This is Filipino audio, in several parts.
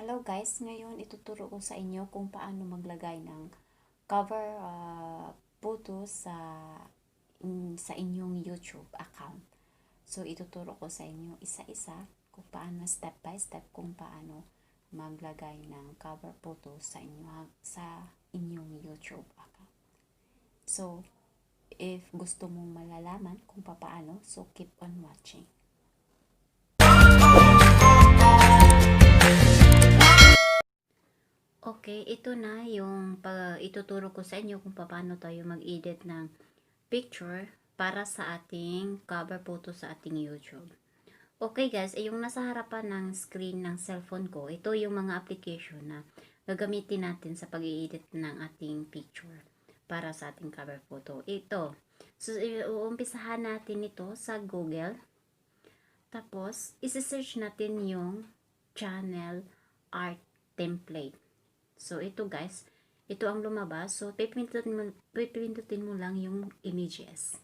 Hello guys, ngayon ituturo ko sa inyo kung paano maglagay ng cover photo sa inyong YouTube account. So ituturo ko sa inyo isa-isa kung paano step by step kung paano maglagay ng cover photo sa inyong YouTube account. So if gusto mong malalaman kung paano, so keep on watching. Okay, ito na yung ituturo ko sa inyo kung paano tayo mag-edit ng picture para sa ating cover photo sa ating YouTube. Okay guys, yung nasa harapan ng screen ng cellphone ko, ito yung mga application na gagamitin natin sa pag-edit ng ating picture para sa ating cover photo. Ito. So, uumpisahan natin ito sa Google. Tapos, isi-search natin yung channel art template. So, ito guys, ito ang lumabas. So, pipindutin mo lang yung images.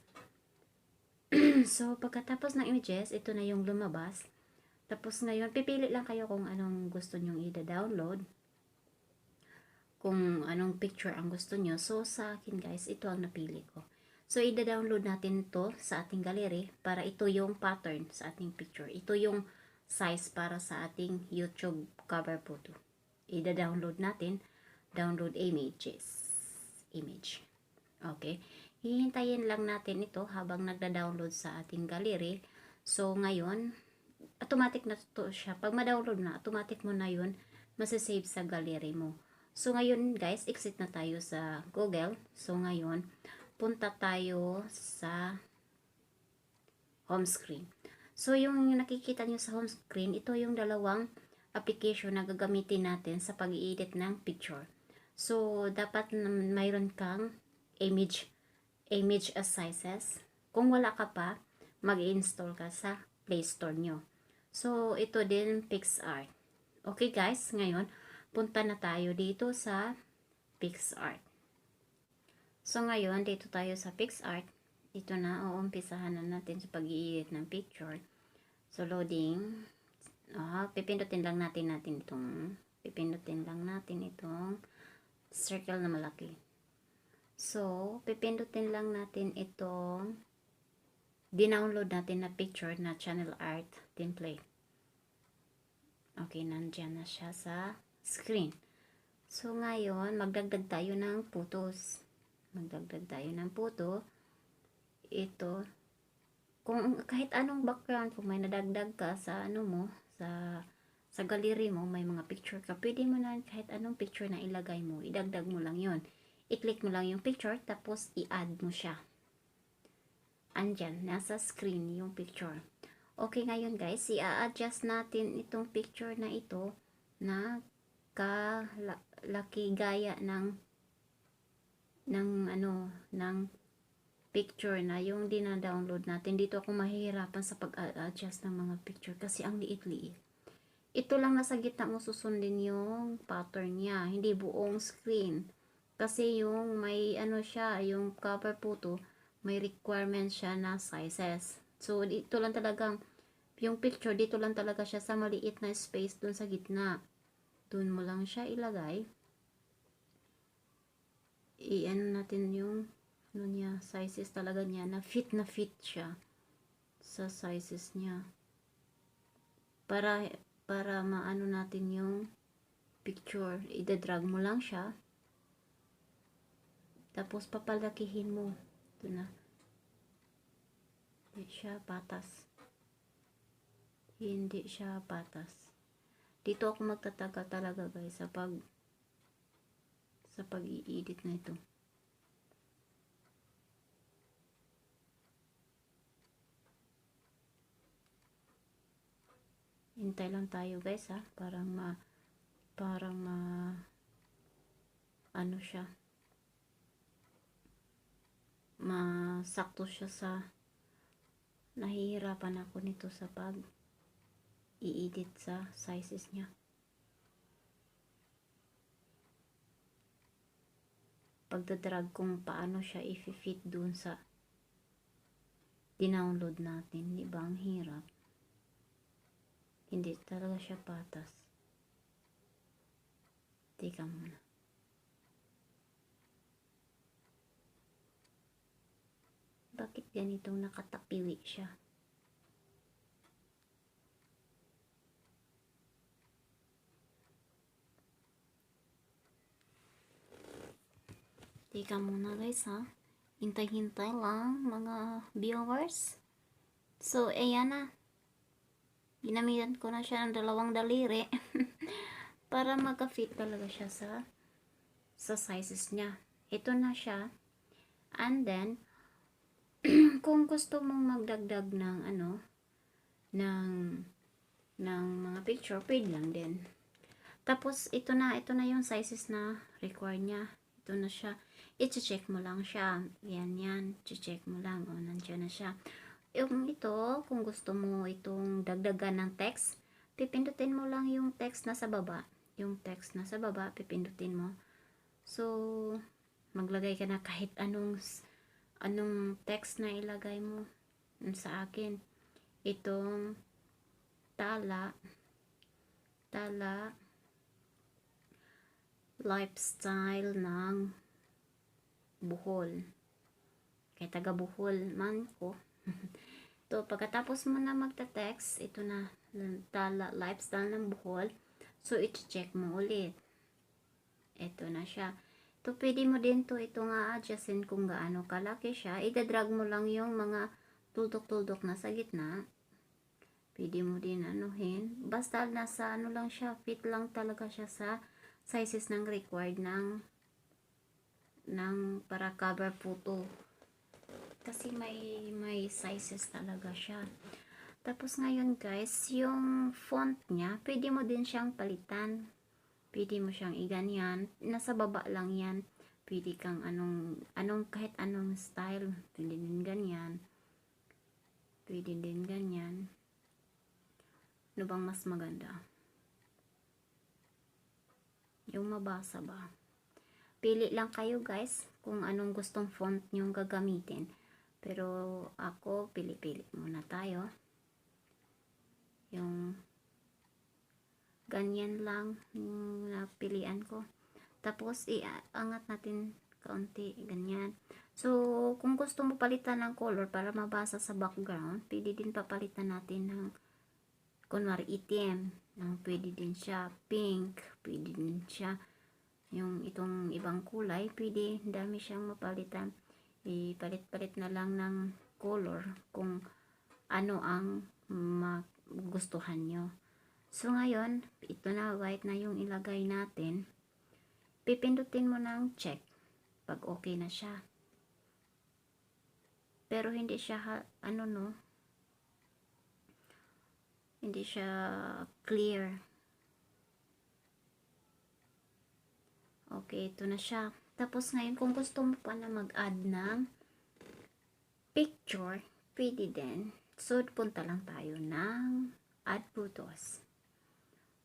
So, pagkatapos ng images, ito na yung lumabas. Tapos ngayon, pipili lang kayo kung anong gusto nyong i-download. Kung anong picture ang gusto nyo. So, sa akin guys, ito ang napili ko. So, i-download natin to sa ating gallery para ito yung pattern sa ating picture. Ito yung size para sa ating YouTube cover photo. I-download natin, download image. Okay. Hihintayin lang natin ito habang nagda-download sa ating gallery. So, ngayon, automatic na to siya. Pag ma-download na, automatic mo na yun, masasave sa gallery mo. So, ngayon guys, exit na tayo sa Google. So, ngayon, punta tayo sa home screen. So, yung nakikita nyo sa home screen, ito yung dalawang application na gagamitin natin sa pag-i-edit ng picture. So, dapat mayroon kang image as sizes. Kung wala ka pa, mag-install ka sa Play Store nyo. So, ito din PixArt. Okay guys, ngayon, punta na tayo dito sa PixArt. So, ngayon, dito tayo sa PixArt. Ito na, uumpisahan na natin sa pag-i-edit ng picture. So, loading. Pipindutin lang natin itong circle na malaki. So, pipindutin lang natin itong dinownload natin na picture na channel art template. Okay, nandyan na siya sa screen. So, ngayon, magdagdag tayo ng photos. Ito, kung kahit anong background, kung may nadagdag ka sa sa gallery mo, may mga picture ka, pwede mo na kahit anong picture na ilagay mo, idagdag mo lang yon. I-click mo lang yung picture, tapos i-add mo siya. Andyan, nasa screen yung picture. Okay, ngayon guys, i-adjust natin itong picture na ito na kalaki gaya ng picture na yung dina-download natin. Dito ako mahihirapan sa pag-adjust ng mga picture kasi ang liit-liit. Ito lang nasa gitna mo susundin yung pattern niya, hindi buong screen. Kasi yung may yung cover photo, may requirement siya na sizes. So, dito lang talagang, yung picture, dito lang talaga siya sa maliit na space dun sa gitna. Dun mo lang siya ilagay. Natin yung sizes talaga niya, na fit siya sa sizes niya. Para maano natin yung picture, i-drag mo lang siya. Tapos papalakihin mo. Ito na. Hindi siya patas. Dito ako magtataga talaga guys sa pag-i-edit na ito. Hintay lang tayo guys parang siya, masakto siya sa, nahihirapan ako nito sa pag i-edit sa sizes niya. Pagdadrag kung paano siya i-fit dun sa dinownload natin, di ba ang hirap? Hindi talaga siya patas. Teka muna. Bakit ganitong nakatapiwi siya? Teka muna guys ha. Hintay-hintay lang mga viewers. So, ayan na. Ginamitan ko na siya ng dalawang daliri. Para magka-fit talaga siya sa sizes niya. Ito na siya. And then, kung gusto mong magdagdag ng ng mga picture, pwede lang din. Tapos, ito na yung sizes na required niya. Ito na siya. I-check mo lang siya. Yan. I-check mo lang. O, nandiyan na siya. Yung ito, kung gusto mo itong dagdagan ng text, pipindutin mo lang yung text na sa baba. Yung text na sa baba, pipindutin mo. So, maglagay ka na kahit anong text na ilagay mo. Sa akin, itong tala lifestyle ng Bohol. Kaya taga Bohol man ko. To, pagkatapos mo na magta-text, ito na, tala lifestyle ng Bohol. So, i-check mo ulit. Ito na siya. Ito, pwede mo din ito nga adjustin kung gaano kalaki siya. Ida-drag mo lang yung mga tuldok-tuldok na sa gitna. Pwede mo din anuhin. Basta nasa lang siya, fit lang talaga siya sa sizes ng required ng para cover photo. Kasi may sizes talaga siya. Tapos ngayon guys, yung font niya, pwede mo din siyang palitan. Pwede mo siyang iganyan. Nasa baba lang yan. Pwede kang kahit anong style. Pwede din ganyan. Pwede din ganyan. Ano bang mas maganda? Yung mabasa ba? Pili lang kayo guys kung anong gustong font nyong gagamitin. Pero ako, pili-pili muna tayo. Yung ganyan lang yung napilian ko. Tapos iangat natin kaunti, ganyan. So, kung gusto mo palitan ng color para mabasa sa background, pwede din papalitan natin ng kunwari itim. Pwede din siya pink, pwede din siya yung itong ibang kulay, pwede, dami siyang mapalitan. Ipalit-palit na lang ng color kung ano ang magustuhan nyo. So ngayon, ito na, white na yung ilagay natin. Pipindutin mo ng check pag okay na siya. Pero hindi siya hindi siya clear. Okay, ito na siya. Tapos ngayon, kung gusto mo pa na mag-add ng picture, pwede din. So, punta lang tayo ng add photos.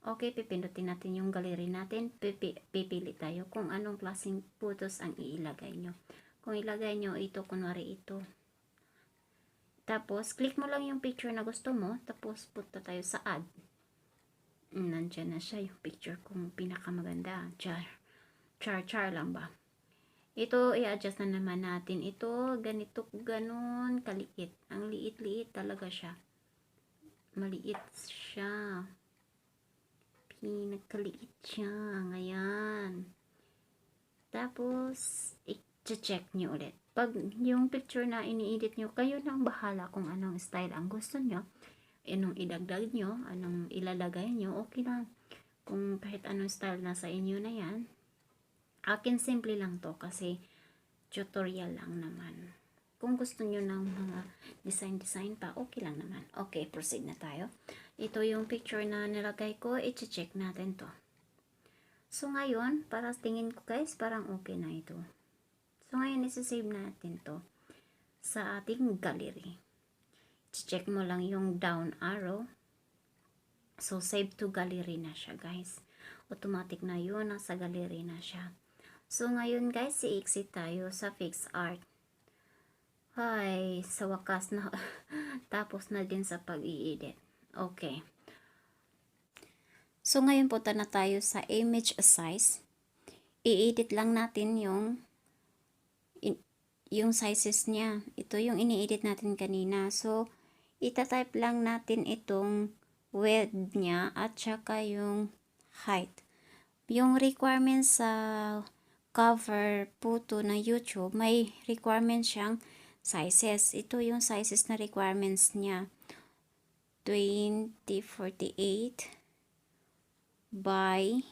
Okay, pipindutin natin yung gallery natin. Pipili tayo kung anong klaseng photos ang iilagay nyo. Kung ilagay nyo ito, kunwari ito. Tapos, click mo lang yung picture na gusto mo. Tapos, punta tayo sa add. Nandiyan na siya yung picture kung pinakamaganda. Char lang ba? Ito, i-adjust na naman natin. Ito, ganito, ganun, kaliit. Ang liit-liit talaga siya. Maliit siya. Pinagkaliit siya. Ngayon. Tapos, i-check nyo ulit. Pag yung picture na ini-edit nyo, kayo nang bahala kung anong style ang gusto nyo. Anong idagdag nyo, anong ilalagay nyo, okay lang. Kung kahit anong style na sa inyo na yan. Akin simple lang to kasi tutorial lang naman. Kung gusto nyo ng mga design pa, okay lang naman. Okay, proceed na tayo. Ito yung picture na nilagay ko, i-check natin to. So ngayon, para tingin ko guys, parang okay na ito. So ngayon, isi-save natin to sa ating gallery. I-check mo lang yung down arrow. So save to gallery na siya guys. Automatic na yun, nasa gallery na siya. So, ngayon guys, i-exit tayo sa Fix Art. Ay, sa wakas na, tapos na din sa pag-i-edit. Okay. So, ngayon punta na tayo sa image size. i-edit lang natin yung sizes niya. Ito yung ini-edit natin kanina. So, itatype lang natin itong width niya at saka yung height. Yung requirements sa cover photo na YouTube, may requirements siyang sizes. Ito yung sizes na requirements niya. 2048 by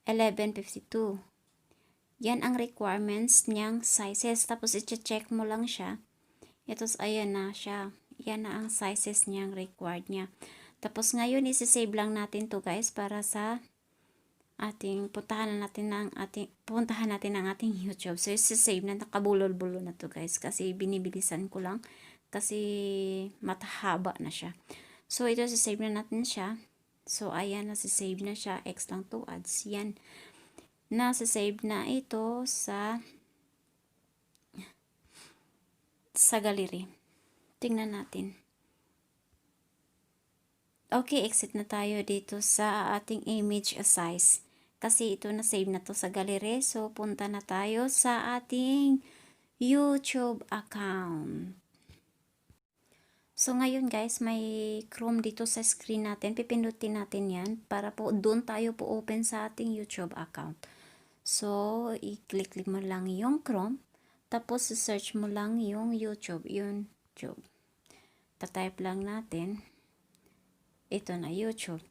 1152. Yan ang requirements niyang sizes. Tapos, i-check mo lang siya. Ito, ayan na siya. Yan na ang sizes niyang required niya. Tapos, ngayon, isi-save lang natin to guys para sa puntahan natin ang ating YouTube. So, isi-save na, nakabulol-bulo na to guys. Kasi, binibilisan ko lang. Kasi, matahaba na siya. So, ito, isi-save na natin siya. So, ayan, nasi-save na siya. X lang to ads. Yan. Nasa-save na ito sa gallery. Tingnan natin. Okay, exit na tayo dito sa ating image size. Kasi ito na-save na to sa gallery. So, punta na tayo sa ating YouTube account. So, ngayon guys, may Chrome dito sa screen natin. Pipindutin natin yan para po doon tayo po open sa ating YouTube account. So, i-click mo lang yung Chrome. Tapos, search mo lang yung YouTube. YouTube. Tatype lang natin. Ito na YouTube.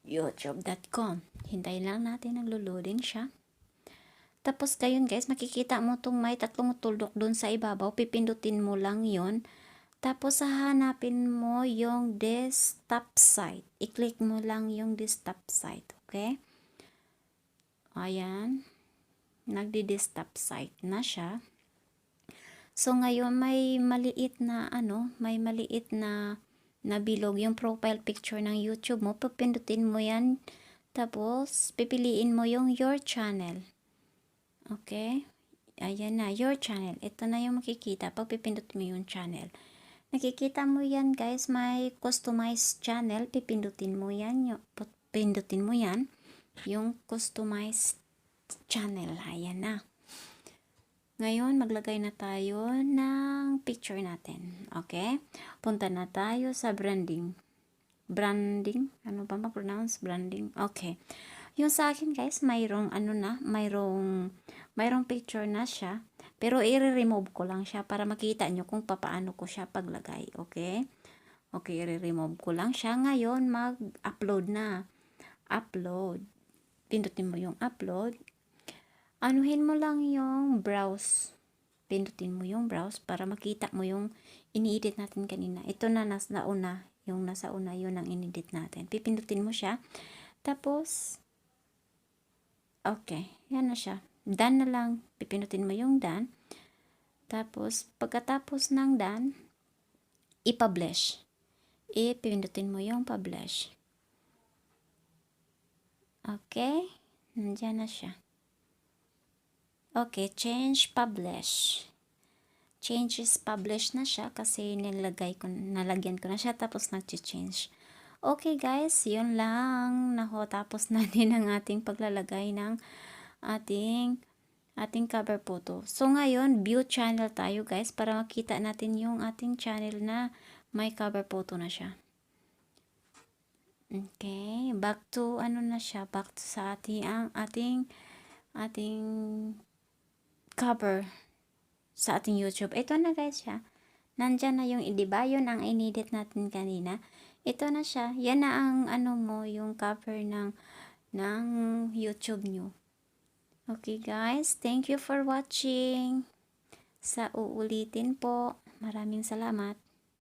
youtube.com. Hintayin lang natin, naglo-loading siya. Tapos, gayon guys, makikita mo itong may tatlong tuldok dun sa ibabaw. Pipindutin mo lang yon. Tapos, hahanapin mo yung desktop site. I-click mo lang yung desktop site. Okay? Ayan. Nagdi-desktop site na siya. So, ngayon, may maliit na bilog yung profile picture ng YouTube mo. Pipindutin mo yan. Tapos, pipiliin mo yung your channel. Okay? Ayan na, your channel. Ito na yung makikita pag pipindutin mo yung channel. Nakikita mo yan, guys. May customized channel. Pipindutin mo yan. Yung customized channel. Ayan na. Ngayon, maglagay na tayo ng picture natin. Okay? Punta na tayo sa branding. Branding? Ano ba ma-pronounce? Branding. Okay. Yung sa akin, guys, mayroong picture na siya. Pero, i-remove ko lang siya para makita nyo kung paano ko siya paglagay. Okay? Okay, i-remove ko lang siya. Ngayon, mag-upload na. Upload. Pindutin mo yung upload. Anuhin mo lang yung browse. Pindutin mo yung browse para makita mo yung ini-edit natin kanina. Ito na nasa una. Yung nasa una, yun ang in-edit natin. Pipindutin mo siya. Tapos, okay. Yan na siya. Done na lang. Pipindutin mo yung done. Tapos, pagkatapos ng done, i-publish. Pipindutin mo yung publish. Okay. Nandiyan na siya. Okay, change publish. Change is publish na siya kasi nalagyan ko na siya tapos nag-change. Okay guys, yun lang. Tapos na din ang ating paglalagay ng ating cover photo. So ngayon, view channel tayo guys para makita natin yung ating channel na may cover photo na siya. Okay, back to back to sa ating cover sa ating YouTube. Ito na guys siya. Nandyan na yung, diba, yun ang inedit natin kanina. Ito na siya. Yan na ang yung cover ng YouTube nyo. Okay guys, thank you for watching. Sa uulitin po. Maraming salamat.